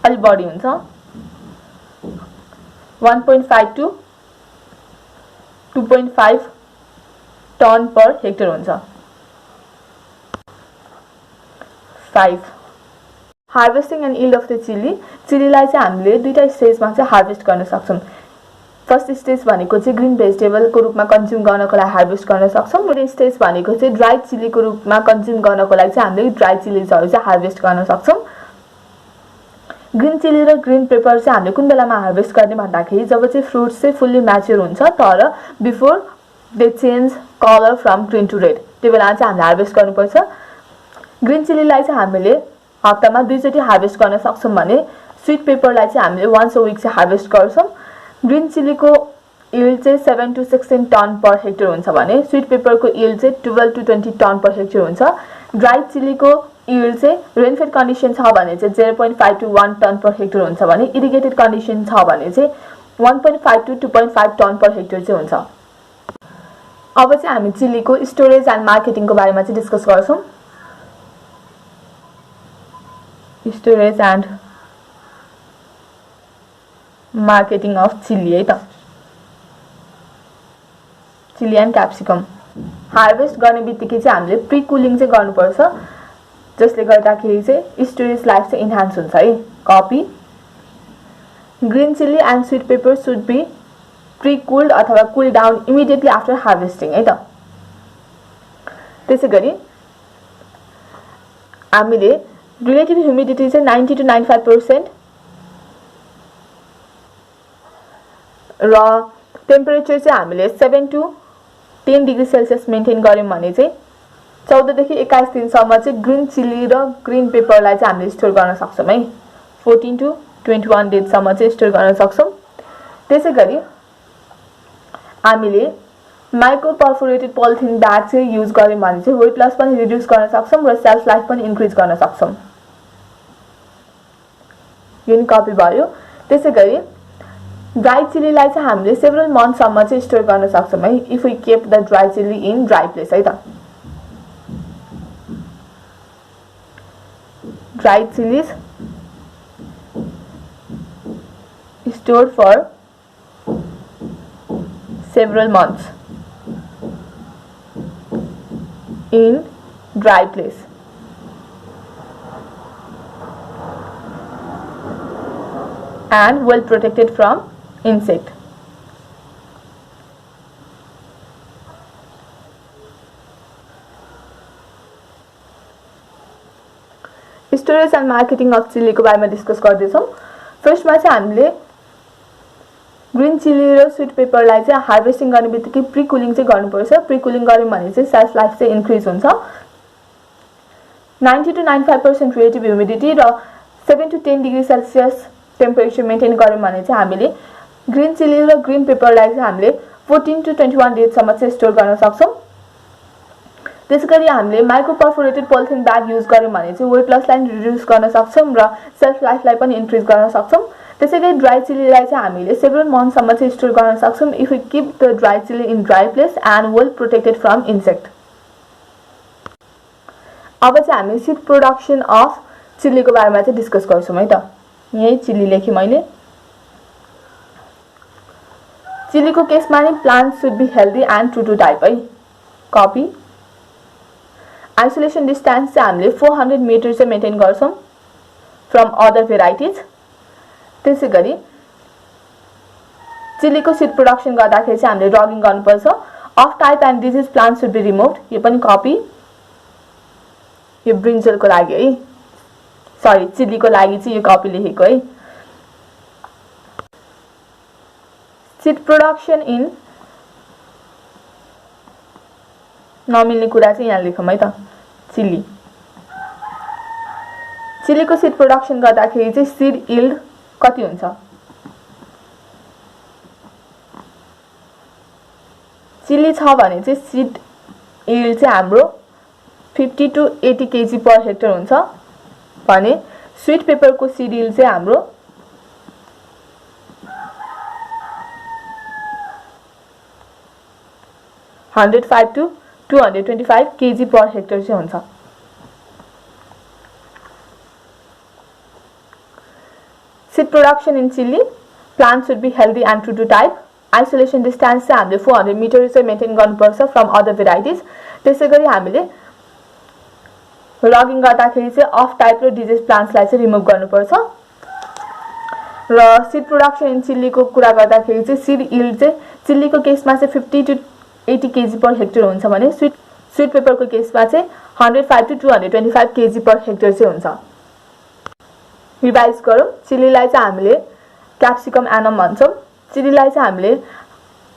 अलि बढी हुन्छ। 1.5 to 2.5 टन पर हेक्टर हुन्छ। 5 harvesting and yield of the chilli. चिल्लीलाई चाहिँ हामीले दुईटा स्टेजमा चाहिँ हार्भेस्ट गर्न सक्छौं। फर्स्ट स्टेज भनेको चाहिँ ग्रीन भेजिटेबल को रूपमा कन्ज्युम गर्नको लागि हार्भेस्ट गर्न सक्छौं। सेकेन्ड स्टेज भनेको चाहिँ ड्राई चिल्ली को रूपमा कन्ज्युम गर्नको लागि चाहिँ हामीले ड्राई चिल्लीजहरु चाहिँ हार्भेस्ट गर्न सक्छौं। ग्रीन चिल्ली र ग्रीन पेपर चाहिँ हामीले कुन बेलामा हार्भेस्ट गर्ने भन्दाखेरि जब चाहिँ फ्रुट्स चाहिँ फुल्ली म्याच्योर हुन्छ तर before they change colour from green to red, त्यो बेला चाहिँ हामीले हार्भेस्ट गर्नुपर्छ। ग्रीन चिल्लीलाई चाहिँ हामीले हप्तामा 2 चोटी हार्भेस्ट गर्न सक्छौं भने स्वीट पेपरलाई चाहिँ हामीले वन्स अ वीक चाहिँ हार्भेस्ट गर्छौं। ग्रीन चिल्ली को यील्ड चाहिँ 7 to 16 टन पर हेक्टर हुन्छ भने स्वीट पेपर को यील्ड चाहिँ 12 to 20 टन पर हेक्टर हुन्छ। ड्राई चिल्ली को यील्ड चाहिँ रेनफेड कन्डिसन छ भने चाहिँ 0.5 to 1 टन पर हेक्टर हुन्छ भने इरिगेटेड कन्डिसन छ भने चाहिँ 1.5 to 2.5 टन पर हेक्टर चाहिँ हुन्छ। अब चाहिँ हामी चिल्ली को स्टोरेज एन्ड मार्केटिङ को बारेमा चाहिँ डिस्कस गर्छौं। Storage and marketing of chilli है त। चिल्ली एन्ड क्याप्सिकम हार्भेस्ट गर्ने बित्तिकै चाहिँ हामीले प्री कुलिङ चाहिँ गर्नुपर्छ, जसले गर्दाखेरि चाहिँ स्टोरेज लाइफ चाहिँ इन्हान्स हुन्छ है। Copy green chilli and sweet pepper should be pre cooled अथवा cool down immediately after harvesting है त। त्यसैगरी हामीले रिलेटिभ ह्युमिडिटी चाहिँ 90 to 95%, र टेम्परेचर चाहिँ हामीले 7 to 10 डिग्री सेल्सियस मेन्टेन गर्यौं भने चाहिँ 14 देखि 21 दिनसम्म चाहिँ ग्रीन चिली र ग्रीन पेपरलाई चाहिँ हामीले स्टोर गर्न सक्छौं है। 14 to 21 डेजसम्म चाहिँ स्टोर गर्न सक्छौं। त्यसैगरी हामीले माइक्रो पर्फोरेटेड पोलिथिन ब्याग चाहिँ युज गर्यौं भने चाहिँ वेट लस पनि रिड्युस गर्न सक्छौं र सेल्फ लाइफ पनि इन्क्रिज गर्न सक्छौं। यो नि कपी भयो। त्यसैगरी ड्राई चिलीलाई चाहिँ हामीले सेभरल मन्थसम्म चाहिँ स्टोर गर्न सक्छौं है, if we keep the dry chilli in dry place है त। Dry chillies stored for several months in dry place. And well protected from insect. Storage and marketing of chili को बारेमा डिस्कस गर्दैछौं। फर्स्टमा चाहिँ हामीले ग्रीन चिली र sweet पेपरलाई चाहिँ हार्भेस्टिङ गर्ने बित्तिकै प्री कुलिङ चाहिँ गर्नुपर्छ। प्री कुलिङ गर्यौं भने चाहिँ सेल्फ लाइफ चाहिँ इन्क्रिज हुन्छ। 90 to 95% रिलेटिभ ह्युमिडिटी र 7 to 10 degree Celsius temperature maintain गर्यौं भने चाहिँ हामीले ग्रीन चिली र ग्रीन पेपरलाई चाहिँ हामीले 14 to 21 डेजसम्म चाहिँ स्टोर गर्न सक्छौं। त्यसैगरी हामीले micro perforated polythene bag use गर्यौं भने चाहिँ वेट लसलाई रिड्युस गर्न सक्छौं र सेल्फ लाइफलाई पनि इन्क्रिज गर्न सक्छौं। त्यसैगरी ड्राई चिलीलाई चाहिँ हामीले सेभरल मन्थसम्म चाहिँ स्टोर गर्न सक्छौं, if we keep the dry chilli in dry place and well protected from insect. अब चाहिँ हामी सीड प्रोडक्सन अफ चिलीको बारेमा चाहिँ डिस्कस गर्छौं है त। यही चिली लेखे मैले। चिलीको केसमा नि plant should be healthy and true to type है। कपी। आइसोलेसन डिस्टेन्स चाहिँ हामीले 400 मिटर चाहिँ मेन्टेन गर्छौं फ्रम अदर भेराइटिज। त्यसैगरी चिलीको सीड प्रोडक्सन गर्दाखेरि चाहिँ हामीले रगिङ गर्नुपर्छ। Off type and disease plant should be removed. यो पनि कपी। यो ब्रिन्जलको लागि है, सरी चिलीको लागि चाहिँ यो कपी लेखेको है। सीड प्रोडक्सन इन नमिल्ने कुरा चाहिँ यहाँ लेखौँ है त। चिली चिलीको सीड प्रोडक्सन गर्दाखेरि चाहिँ सीड यील्ड कति हुन्छ? चिली छ भने चाहिँ सीड यील्ड चाहिँ हाम्रो 50 to 80 kg पर हेक्टर हुन्छ भने स्वीट पेपरको सीड यील्ड चाहिँ हाम्रो 105 to 225 kg पर हेक्टर चाहिँ हुन्छ। Seed production in chili, plants should be healthy and true to type. Isolation distance चाहिँ हामीले 400 मिटर चाहिँ मेन्टेन गर्नुपर्छ फ्रम अदर भेराइटिज। त्यसैगरी हामीले लगिङ गर्दाखेरि चाहिँ अफ टाइप र डिजिज प्लान्ट्सलाई चाहिँ रिमुभ गर्नुपर्छ। र सीड प्रोडक्सन इन चिलीको कुरा गर्दाखेरि चाहिँ सीड यील्ड चाहिँ चिलीको केसमा चाहिँ 50 to 80 kg पर हेक्टर हुन्छ भने स्वीट पेपरको केसमा चाहिँ 105 to 225 kg पर हेक्टर चाहिँ हुन्छ। रिभाइज गरौँ। चिलीलाई चाहिँ हामीले क्याप्सिकम एनम भन्छौं। चिलीलाई चाहिँ हामीले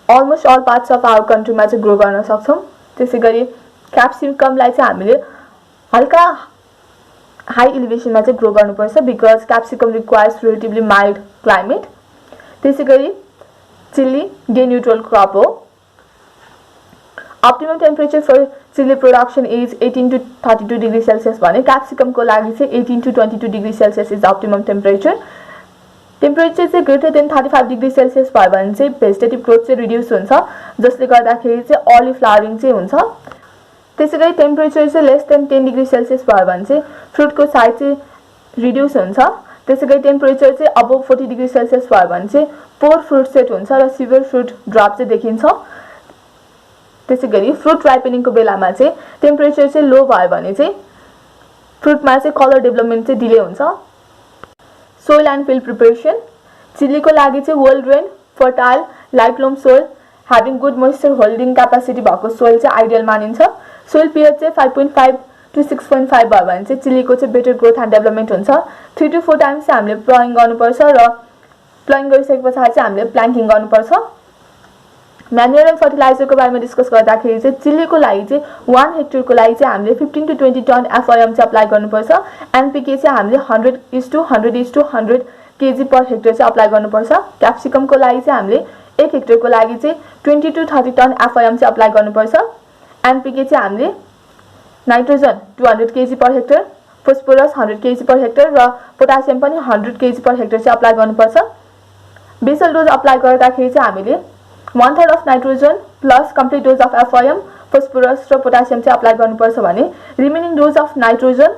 almost all parts of our कन्ट्रीमा चाहिँ ग्रो गर्न सक्छौं। त्यसैगरी क्याप्सिकमलाई चाहिँ हामीले हल्का हाई एलिभेसनमा चाहिँ ग्रो गर्नुपर्छ because capsicum requires relatively mild climate. त्यसैगरी चिली डे न्यूट्रल क्रप हो। Optimum temperature for chilli production is 18 to 32 degree Celsius भने क्याप्सिकमको लागि चाहिँ 18 to 22 degree Celsius is optimum temperature. Temperature चाहिँ ग्रेटर देन 35 डिग्री सेल्सियस भयो भने चाहिँ भेजिटेटिभ ग्रोथ चाहिँ रिड्युस हुन्छ जसले गर्दाखेरि चाहिँ अर्ली फ्लावरिङ चाहिँ हुन्छ। त्यसैगरी टेम्परेचर चाहिँ लेस देन 10 डिग्री सेल्सियस भयो भने चाहिँ फ्रुटको साइज चाहिँ रिड्युस हुन्छ। त्यसैगरी टेम्परेचर चाहिँ अबभ 40 डिग्री सेल्सियस भयो भने चाहिँ पोर फ्रुट सेट हुन्छ र सिभियर फ्रुट ड्रप चाहिँ देखिन्छ। त्यसैगरी फ्रुट राइपनिङको बेलामा चाहिँ टेम्परेचर चाहिँ लो भयो भने चाहिँ फ्रुटमा चाहिँ कलर डेभलपमेन्ट चाहिँ डिले हुन्छ। सोइल एन्ड फिल्ड प्रिपरेसन चिलीको लागि चाहिँ well drain fertile light loam soil having good moisture holding capacity भएको सोइल चाहिँ आइडियल मानिन्छ। सोइल पीएच चाहिँ 5.5 to 6.5 भयो भने चाहिँ चिलीको चाहिँ बेटर ग्रोथ एन्ड डेभलपमेन्ट हुन्छ। 3 to 4 टाइम्स चाहिँ हामीले प्लॉइङ गर्नुपर्छ र प्लॉइङ गरिसकेपछि चाहिँ हामीले प्लान्टिङ गर्नुपर्छ। म्यानुअल एन्ड फर्टिलाइजरको बारेमा डिस्कस गर्दाखेरि चाहिँ चिलीको लागि चाहिँ 1 हेक्टरको लागि चाहिँ हामीले 15 to 20 टन FIM चाहिँ अप्लाई गर्नुपर्छ। एनपीके चाहिँ हामीले 100:100:100 केजी पर हेक्टर चाहिँ अप्लाई गर्नुपर्छ। क्याप्सिकमको लागि चाहिँ हामीले 1 हेक्टरको लागि चाहिँ 20 to 30 टन FIM चाहिँ अप्लाई गर्नुपर्छ। एनपीके चाहिँ हामीले nitrogen 200 KG per hectare, phosphorus 100 KG per hectare र पोटासियम पनि 100 केजी पर हेक्टर चाहिँ अप्लाई गर्नुपर्छ। बेसल डोज अप्लाई गर्दाखेरि चाहिँ हामीले 1/3 of nitrogen plus complete dose of FIM, phosphorus र पोटासियम चाहिँ अप्लाई गर्नुपर्छ भने remaining dose of nitrogen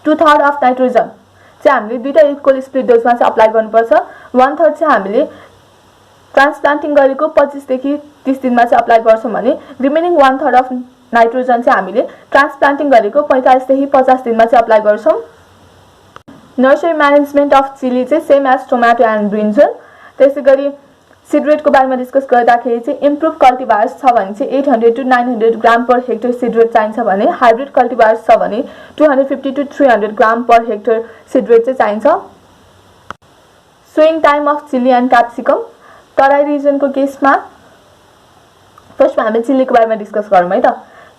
2/3 of nitrogen चाहिँ हामीले दुईटा इक्वल स्प्लिट डोजमा चाहिँ अप्लाई गर्नुपर्छ। 1/3 चाहिँ हामीले ट्रान्सप्लान्टिङ गरेको 25 देखि 30 दिनमा चाहिँ अप्लाई गर्छौं भने रिमेनिङ 1/3 अफ नाइट्रोजन चाहिँ हामीले ट्रान्सप्लान्टिङ गरेको 45 देखि 50 दिनमा चाहिँ अप्लाई गर्छौं। नर्सरी म्यानेजमेन्ट अफ चिली चाहिँ सेम एज टोमेटो एन्ड ब्रिन्जल। त्यसैगरी सीड रेटको बारेमा डिस्कस गर्दाखेरि चाहिँ इम्प्रुभ कल्टिभर्स छ भने चाहिँ 800 to 900 gram per hectare seed rate चाहिन्छ भने हाइब्रिड कल्टिभर्स छ भने 250 to 300 gram per hectare seed rate चाहिँ चाहिन्छ। Sowing time of chilli and capsicum. Terai रिजनको केसमा फर्स्टमा हामी चिलीको बारेमा डिस्कस गरौँ है त।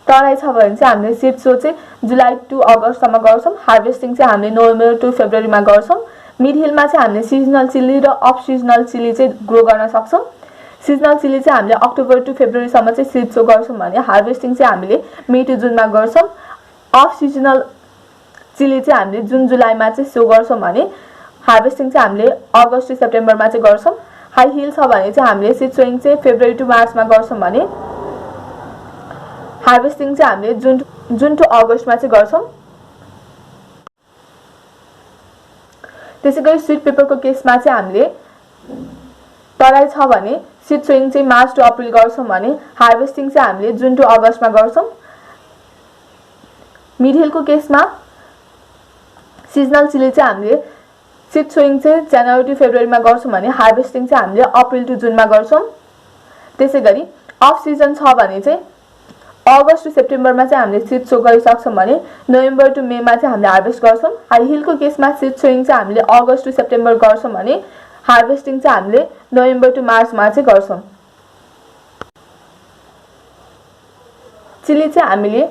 तराई छ भने चाहिँ हामीले सीड सो चाहिँ जुलाई टु अगस्तसम्म गर्छौं। हार्भेस्टिङ चाहिँ हामीले नोभेम्बर टु फेब्रुअरीमा गर्छौं। मिड हिलमा चाहिँ हामीले सिजनल चिली र अफ सिजनल चिली चाहिँ ग्रो गर्न सक्छौं। सिजनल चिली चाहिँ हामीले अक्टोबर टु फेब्रुअरीसम्म चाहिँ सीड सो गर्छौं भने हार्भेस्टिङ चाहिँ हामीले मे टु जुनमा गर्छौं। अफ सिजनल चिली चाहिँ हामीले जुन जुलाईमा चाहिँ सो गर्छौं भने हार्भेस्टिङ चाहिँ हामीले अगस्त टु सेप्टेम्बरमा चाहिँ गर्छौं। हाई हिल छ भने चाहिँ हामीले सीड सोइङ चाहिँ फेब्रुअरी टु मार्चमा गर्छौं भने हार्भेस्टिङ चाहिँ हामीले जुन टु अगस्तमा चाहिँ गर्छौं। त्यसैगरी स्वीट पेपरको केसमा चाहिँ हामीले तराई छ भने सीड सोइङ चाहिँ मार्च टु अप्रिल गर्छौं भने हार्भेस्टिङ चाहिँ हामीले जुन टु अगस्तमा गर्छौं। मिड हिलको केसमा सिजनल चिली चाहिँ हामीले सीड सोइङ चाहिँ जनवरी टु फेब्रुअरीमा गर्छौं भने हार्भेस्टिङ चाहिँ हामीले अप्रिल टु जुनमा गर्छौं। त्यसैगरी अफ सिजन छ भने चाहिँ अगस्त टु सेप्टेम्बरमा चाहिँ हामीले सीड सो गरिसक्छौं भने नोभेम्बर टु मेमा चाहिँ हामीले हार्भेस्ट गर्छौं। हाई हिलको केसमा सीड सोइङ चाहिँ हामीले अगस्त टु सेप्टेम्बर गर्छौं भने हार्भेस्टिङ चाहिँ हामीले नोभेम्बर टु मार्चमा चाहिँ गर्छौं। चिली चाहिँ हामीले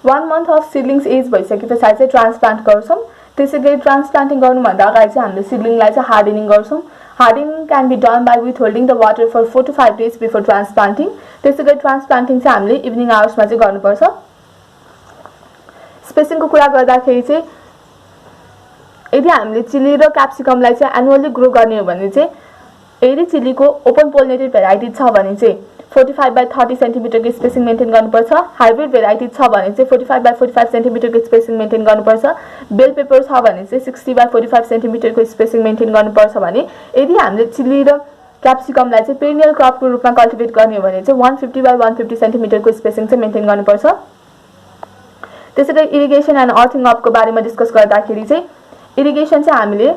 1 month अफ सिडलिङ्स एज भइसकेपछि चाहिँ ट्रान्सप्लान्ट गर्छौं। त्यसैगरी ट्रान्सप्लान्टिङ गर्नुभन्दा अगाडि चाहिँ हामीले सिडलिङलाई चाहिँ हार्डनिङ गर्छौं। Hardening can be done by withholding the water for 4 to 5 days before transplanting. त्यसैगरी ट्रान्सप्लान्टिङ चाहिँ हामीले इभिनिङ आवर्समा चाहिँ गर्नुपर्छ। स्पेसिङको कुरा गर्दाखेरि चाहिँ यदि हामीले चिली र क्याप्सिकमलाई चाहिँ एनुअली ग्रो गर्ने हो भने चाहिँ यदि चिलीको ओपन पोलिनेटेड भेराइटी छ भने चाहिँ 45 by 30 सेन्टिमिटरको स्पेसिङ मेन्टेन गर्नुपर्छ। हाइब्रिड भेराइटी छ भने चाहिँ 45 by 45 सेन्टिमिटरको स्पेसिङ मेन्टेन गर्नुपर्छ। बेल पेपर छ भने चाहिँ 60 by 45 सेन्टिमिटरको स्पेसिङ मेन्टेन गर्नुपर्छ भने यदि हामीले चिली र क्याप्सिकमलाई चाहिँ पेरिनियल क्रपको रूपमा कल्टिभेट गर्ने हो भने चाहिँ 150 by 150 सेन्टिमिटरको स्पेसिङ चाहिँ मेन्टेन गर्नुपर्छ। त्यसैगरी इरिगेसन एन्ड अर्थिङ अपको बारेमा डिस्कस गर्दाखेरि चाहिँ इरिगेसन चाहिँ हामीले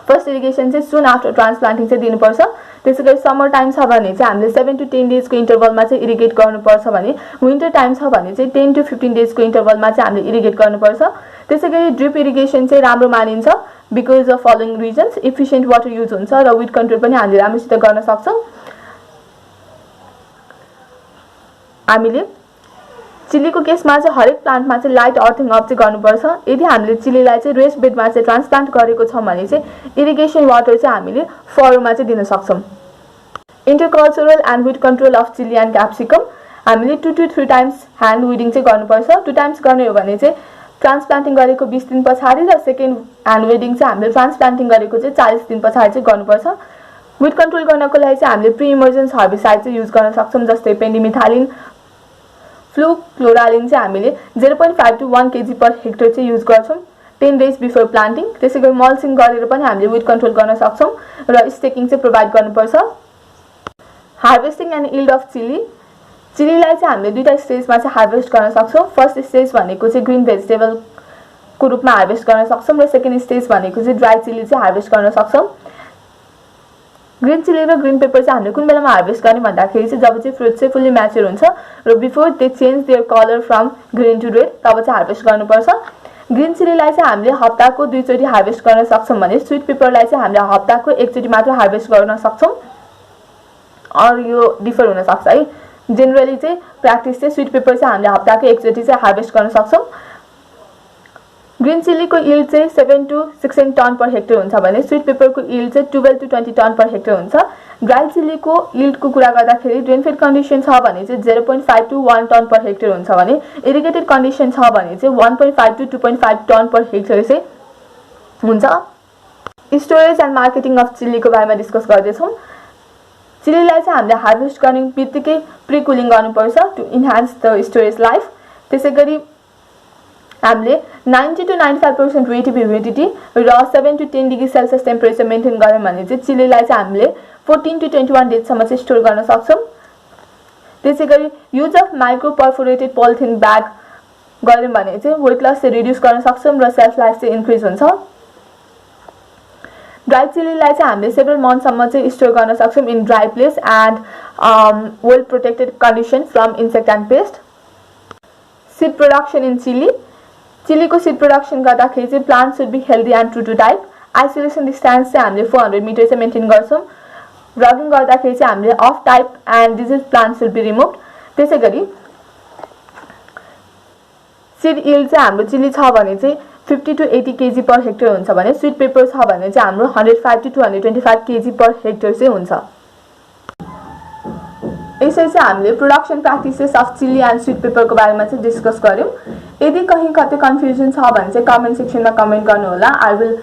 फर्स्ट इरिगेसन चाहिँ सुन आफ्टर ट्रान्सप्लान्टिङ चाहिँ दिनुपर्छ। त्यसैगरी समर टाइम छ भने चाहिँ हामीले 7 to 10 डेजको इन्टरभलमा चाहिँ इरिगेट गर्नुपर्छ भने विन्टर टाइम छ भने चाहिँ 10 to 15 डेजको इन्टरभलमा चाहिँ हामीले इरिगेट गर्नुपर्छ। त्यसैगरी ड्रिप इरिगेसन चाहिँ राम्रो मानिन्छ because of following reasons. Efficient water use हुन्छ र विड कन्ट्रोल पनि हामीले राम्रोसित गर्न सक्छौं। हामीले चिलीको केसमा चाहिँ हरेक प्लान्टमा चाहिँ लाइट अर्थिङ अप चाहिँ गर्नुपर्छ। यदि हामीले चिलीलाई चाहिँ रेस्ट बेडमा चाहिँ ट्रान्सप्लान्ट गरेको छौं भने चाहिँ इरिगेसन वाटर चाहिँ हामीले फरोमा चाहिँ दिन सक्छौं। Intercultural and weed control of chilli and capsicum हामीले 2 to 3 टाइम्स ह्यान्ड विडिङ चाहिँ गर्नुपर्छ। 2 टाइम्स गर्ने हो भने चाहिँ ट्रान्सप्लान्टिङ गरेको 20 दिन पछाडी र सेकेन्ड ह्यान्ड विडिङ चाहिँ हामीले ट्रान्सप्लान्टिङ गरेको चाहिँ 40 दिन पछाडी चाहिँ गर्नुपर्छ। विड कन्ट्रोल गर्नको लागि चाहिँ हामीले प्री इमर्जेन्स हर्बिसाइड चाहिँ युज गर्न सक्छौं जस्तै पेन्डिमिथालिन, फ्लुक्लोरालिन चाहिँ हामीले 0.5 to 1 kg पर हेक्टर चाहिँ युज गर्छौं 10 days बिफोर प्लान्टिङ। त्यसैगरी मल्चिङ गरेर पनि हामीले विड कन्ट्रोल गर्न सक्छौं र स्टेकिङ चाहिँ प्रोभाइड गर्नुपर्छ। Harvesting and yield of chilli. चिलीलाई चाहिँ हामीले दुईटा स्टेजमा चाहिँ हार्भेस्ट गर्न सक्छौं। फर्स्ट स्टेज भनेको चाहिँ ग्रीन भेजिटेबल को रूपमा हार्भेस्ट गर्न सक्छौं र सेकेन्ड स्टेज भनेको चाहिँ ड्राई चिली चाहिँ हार्भेस्ट गर्न सक्छौं। ग्रीन चिली र ग्रीन पेपर चाहिँ हामीले कुन बेलामा हार्भेस्ट गर्ने भन्दाखेरि चाहिँ जब चाहिँ फ्रुट चाहिँ फुल्ली म्याच्योर हुन्छ र before they change their colour from green to red तब चाहिँ हार्भेस्ट गर्नुपर्छ। ग्रीन चिलीलाई चाहिँ हामीले हप्ताको 2 चोटि हार्भेस्ट गर्न सक्छौँ भने स्वीट पेपरलाई चाहिँ हामीले हप्ताको 1 चोटि मात्र हार्भेस्ट गर्न सक्छौँ। और यो डिफर हुन सक्छ है। जेनरली चाहिँ प्र्याक्टिस चाहिँ स्वीट पेपर चाहिँ हामीले हप्ताको 1 चोटि चाहिँ हार्भेस्ट गर्न सक्छौँ। ग्रीन चिली को यील्ड चाहिँ 7 to 16 टन पर हेक्टर हुन्छ भने स्वीट पेपर को यील्ड चाहिँ 12 to 20 टन पर हेक्टर हुन्छ। ड्राई चिली को यील्ड को कुरा गर्दाखेरि रेनफेड कंडिसन छ भने चाहिँ 0.5 to 1 टन पर हेक्टर हुन्छ भने इरिगेटेड कंडिसन छ भने चाहिँ 1.5 to 2.5 टन पर हेक्टर चाहिँ हुन्छ। Storage and marketing of chilli को बारेमा डिस्कस गर्दैछौँ। चिलीलाई चाहिँ हामीले हार्भेस्ट गर्ने बित्तिकै प्री कुलिङ गर्नुपर्छ to enhance the storage life. त्यसैगरी हामीले 90 to 95% रिलेटिभ ह्युमिडिटी र 7 to 10 degree Celsius temperature maintain गर्यौं भने चाहिँ चिलीलाई चाहिँ हामीले 14 to 21 डेजसम्म चाहिँ स्टोर गर्न सक्छौं। त्यसैगरी use of micro perforated polythene bag गर्यौं भने चाहिँ वेट लस चाहिँ रिड्युस गर्न सक्छौं र सेल्फ लाइफ चाहिँ इन्क्रिज हुन्छ। ड्राई चिलीलाई चाहिँ हामीले सेभरल मन्थसम्म चाहिँ स्टोर गर्न सक्छौं in dry place and well protected condition from insect and pest. Seed production in chilli. Chilli को सीड प्रोडक्सन गर्दाखेरि चाहिँ plant should be healthy and true to type. Isolation distance चाहिँ हामीले 400 मिटर चाहिँ मेन्टेन गर्छौं। रगिङ गर्दाखेरि चाहिँ हामीले off type and disease plant should be removed. त्यसैगरी सीड यील्ड चाहिँ हाम्रो चिली छ भने चाहिँ 50 to 80 kg पर हेक्टर हुन्छ भने स्वीट पेपर छ भने चाहिँ हाम्रो 105 to 225 kg पर हेक्टर चाहिँ हुन्छ। यसरी चाहिँ हामीले production practices of chilli and sweet pepper को बारेमा चाहिँ डिस्कस गर्यौं। यदि कहीं कतै कन्फ्युजन छ भने चाहिँ कमेन्ट सेक्सनमा कमेन्ट गर्नु होला, आई विल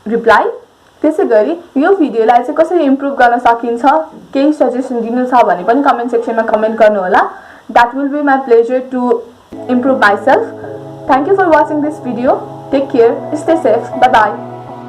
रिप्लाई। त्यसैगरी यो भिडियोलाई चाहिँ कसरी इम्प्रुभ गर्न सकिन्छ केही सजेसन दिनु छ भने पनि कमेन्ट सेक्सनमा कमेन्ट गर्नु होला। That will be my pleasure to improve myself. Thank you for watching this video. Take care, stay safe, bye bye.